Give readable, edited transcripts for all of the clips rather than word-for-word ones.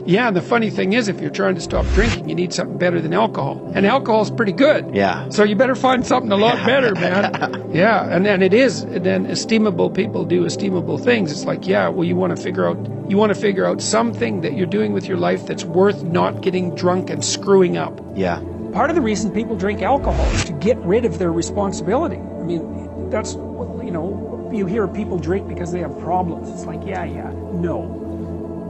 Yeah, and the funny thing is, if you're trying to stop drinking, you need something better than alcohol. And alcohol's pretty good. Yeah. So you better find something a lot better, man. Yeah, and then it is. And then esteemable people do esteemable things. It's like, yeah, well, you want to figure out something that you're doing with your life that's worth not getting drunk and screwing up. Yeah. Part of the reason people drink alcohol is to get rid of their responsibility. I mean, that's, you hear people drink because they have problems. It's like, yeah, no.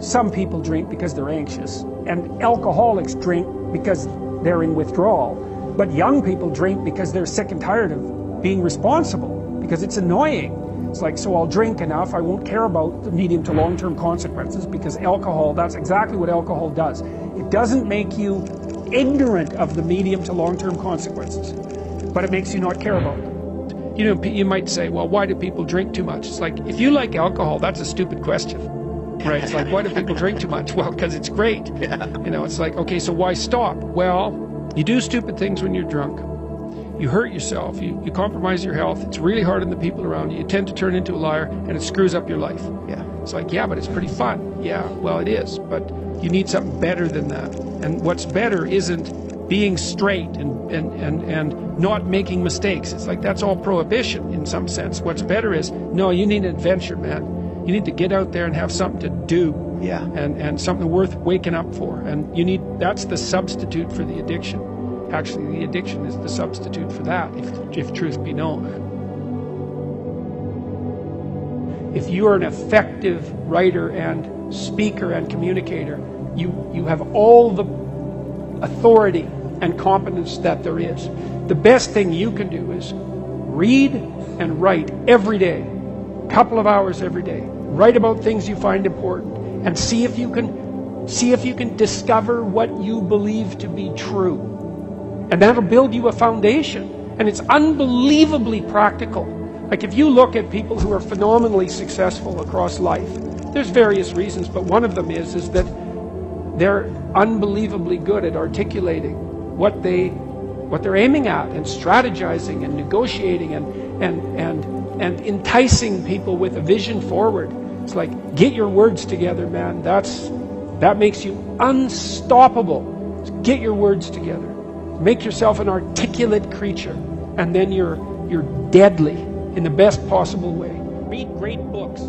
Some people drink because they're anxious, and alcoholics drink because they're in withdrawal. But young people drink because they're sick and tired of being responsible, because it's annoying. It's like, so I'll drink enough, I won't care about the medium to long-term consequences, because alcohol, that's exactly what alcohol does. It doesn't make you ignorant of the medium to long-term consequences, but it makes you not care about them. You might say, well, why do people drink too much? It's like, if you like alcohol, that's a stupid question. Right, it's like, why do people drink too much? Well, because it's great. Yeah. It's like, okay, so why stop? Well, you do stupid things when you're drunk. You hurt yourself. You compromise your health. It's really hard on the people around you. You tend to turn into a liar, and it screws up your life. Yeah. It's like, yeah, but it's pretty fun. Yeah, well, it is, but you need something better than that. And what's better isn't being straight and not making mistakes. It's like, that's all prohibition in some sense. What's better is, no, you need an adventure, man. You need to get out there and have something to do. Yeah. And something worth waking up for. And that's the substitute for the addiction. Actually, the addiction is the substitute for that, if truth be known. If you are an effective writer and speaker and communicator, you have all the authority and competence that there is. The best thing you can do is read and write every day. Couple of hours every day. Write about things you find important, and see if you can discover what you believe to be true. And that'll build you a foundation. And it's unbelievably practical. Like, if you look at people who are phenomenally successful across life, there's various reasons, but one of them is that they're unbelievably good at articulating what they're aiming at, and strategizing and negotiating and enticing people with a vision forward. It's like, get your words together, man. That makes you unstoppable. Just get your words together. Make yourself an articulate creature, and then you're deadly in the best possible way. Read great books.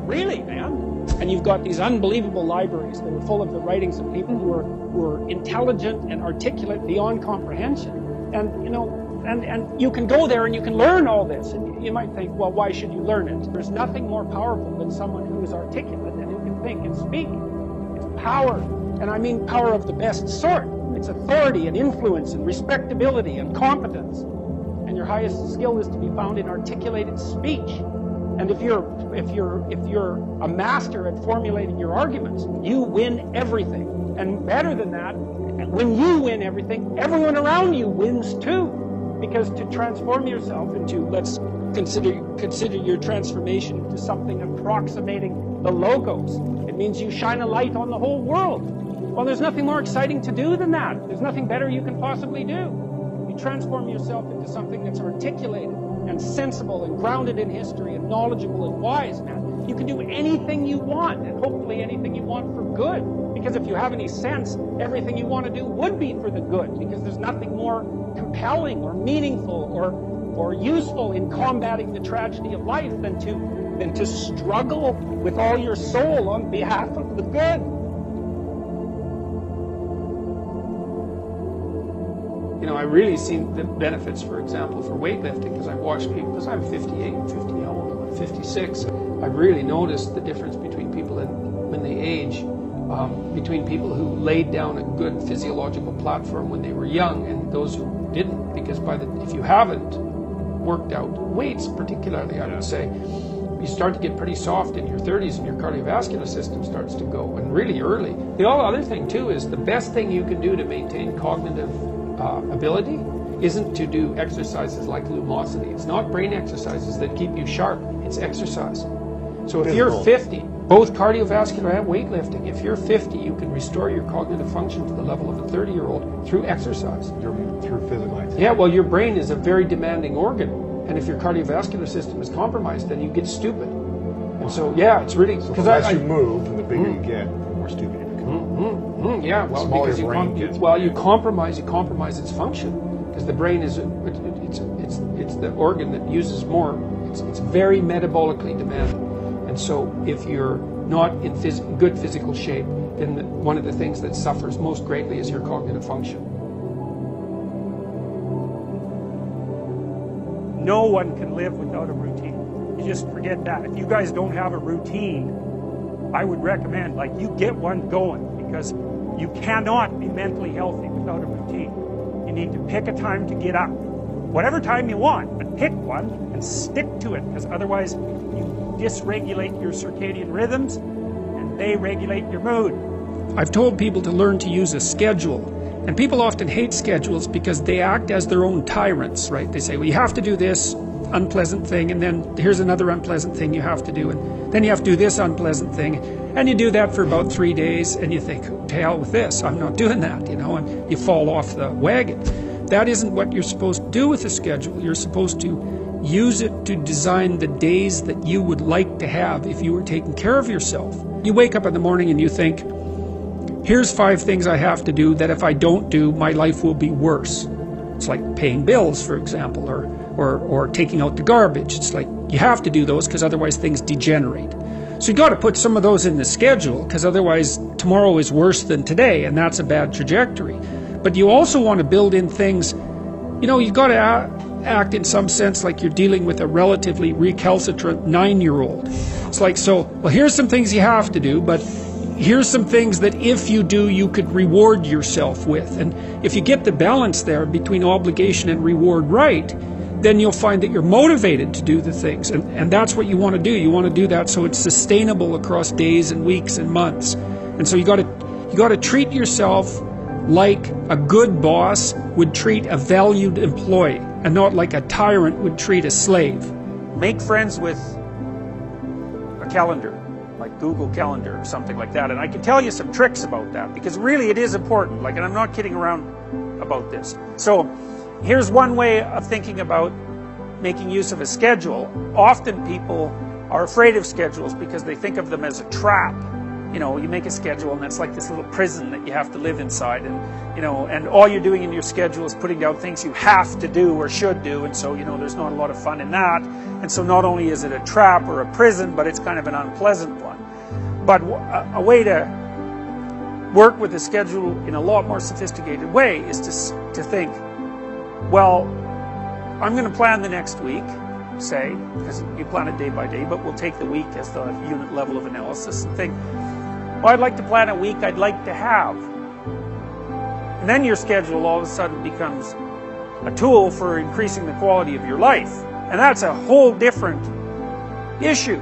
Really, man. And you've got these unbelievable libraries that are full of the writings of people who are intelligent and articulate beyond comprehension. And you can go there and you can learn all this. And you might think, well, why should you learn it? There's nothing more powerful than someone who is articulate and who can think and speak. It's power. And I mean power of the best sort. It's authority and influence and respectability and competence. And your highest skill is to be found in articulated speech. And if you're a master at formulating your arguments, you win everything. And better than that, when you win everything, everyone around you wins too. Because to transform yourself into, let's consider your transformation into something approximating the logos. It means you shine a light on the whole world. Well, there's nothing more exciting to do than that. There's nothing better you can possibly do. You transform yourself into something that's articulated and sensible and grounded in history and knowledgeable and wise, man. You can do anything you want, and hopefully anything you want for good. Because if you have any sense, everything you want to do would be for the good, because there's nothing more compelling or meaningful or useful in combating the tragedy of life than to struggle with all your soul on behalf of the good. I really seen the benefits, for example, for weightlifting, because I've watched people, because I'm 58, I'm 56, I really noticed the difference between people when they age, between people who laid down a good physiological platform when they were young and those who didn't, because if you haven't worked out weights particularly, I would say, you start to get pretty soft in your 30s and your cardiovascular system starts to go, and really early. The other thing too is the best thing you can do to maintain cognitive ability isn't to do exercises like lumosity. It's not brain exercises that keep you sharp, it's exercise. So if you're 50, both cardiovascular and weightlifting, if you're 50, you can restore your cognitive function to the level of a 30-year-old through exercise. Through physical activity. Yeah, well, your brain is a very demanding organ, and if your cardiovascular system is compromised, then you get stupid. And so, yeah, it's really... So the less you move and the bigger you get, the more stupid you become. Yeah, well, Smaller because brain gets you compromise its function, because the brain is it's the organ that uses more. It's very metabolically demanding, and so if you're not in good physical shape, then one of the things that suffers most greatly is your cognitive function. No one can live without a routine. You just forget that. If you guys don't have a routine, I would recommend, like, you get one going, because you cannot be mentally healthy without a routine. You need to pick a time to get up. Whatever time you want, but pick one and stick to it, because otherwise you dysregulate your circadian rhythms and they regulate your mood. I've told people to learn to use a schedule. And people often hate schedules because they act as their own tyrants, right? They say, well, you have to do this unpleasant thing, and then here's another unpleasant thing you have to do, and then you have to do this unpleasant thing, and you do that for about 3 days, and you think, to hell with this, I'm not doing that, and you fall off the wagon. That isn't what you're supposed to do with a schedule. You're supposed to use it to design the days that you would like to have if you were taking care of yourself. You wake up in the morning and you think, here's 5 things I have to do that if I don't do, my life will be worse. It's like paying bills, for example, or taking out the garbage. It's like you have to do those because otherwise things degenerate. So you've got to put some of those in the schedule, because otherwise tomorrow is worse than today, and that's a bad trajectory. But you also want to build in things, you've got to act in some sense like you're dealing with a relatively recalcitrant 9-year-old. It's like, well, here's some things you have to do, but here's some things that if you do, you could reward yourself with. And if you get the balance there between obligation and reward right, then you'll find that you're motivated to do the things. And that's what you want to do. You want to do that so it's sustainable across days and weeks and months. And so you got to treat yourself like a good boss would treat a valued employee, and not like a tyrant would treat a slave. Make friends with a calendar, like Google Calendar or something like that, and I can tell you some tricks about that, because really it is important, and I'm not kidding around about this. So here's one way of thinking about making use of a schedule. Often people are afraid of schedules because they think of them as a trap. You make a schedule and it's like this little prison that you have to live inside, and all you're doing in your schedule is putting down things you have to do or should do, and so there's not a lot of fun in that. And so not only is it a trap or a prison, but it's kind of an unpleasant one. But a way to work with a schedule in a lot more sophisticated way is to think, well, I'm going to plan the next week, say, because you plan it day by day, but we'll take the week as the unit level of analysis, and think, well, I'd like to plan a week I'd like to have. And then your schedule all of a sudden becomes a tool for increasing the quality of your life. And that's a whole different issue.